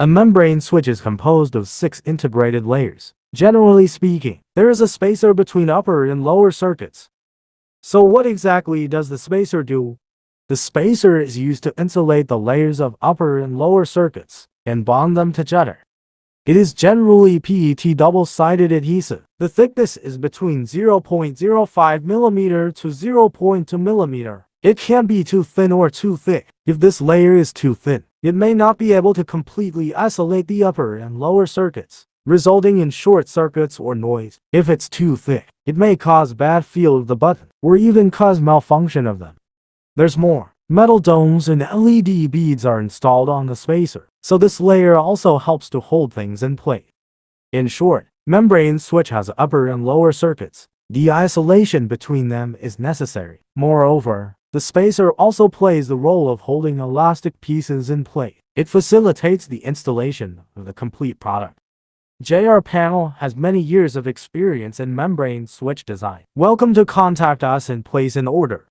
A membrane switch is composed of 6 integrated layers. Generally speaking, there is a spacer between upper and lower circuits. So what exactly does the spacer do? The spacer is used to insulate the layers of upper and lower circuits and bond them together. It is generally PET double-sided adhesive. The thickness is between 0.05 mm to 0.2 mm. It can be too thin or too thick. If this layer is too thin, it may not be able to completely isolate the upper and lower circuits, resulting in short circuits or noise. If it's too thick, it may cause bad feel of the button, or even cause malfunction of them. There's more. Metal domes and LED beads are installed on the spacer, so this layer also helps to hold things in place. In short, membrane switch has upper and lower circuits. The isolation between them is necessary. Moreover, the spacer also plays the role of holding elastic pieces in place. It facilitates the installation of the complete product. JRPanel has many years of experience in membrane switch design. Welcome to contact us and place an order.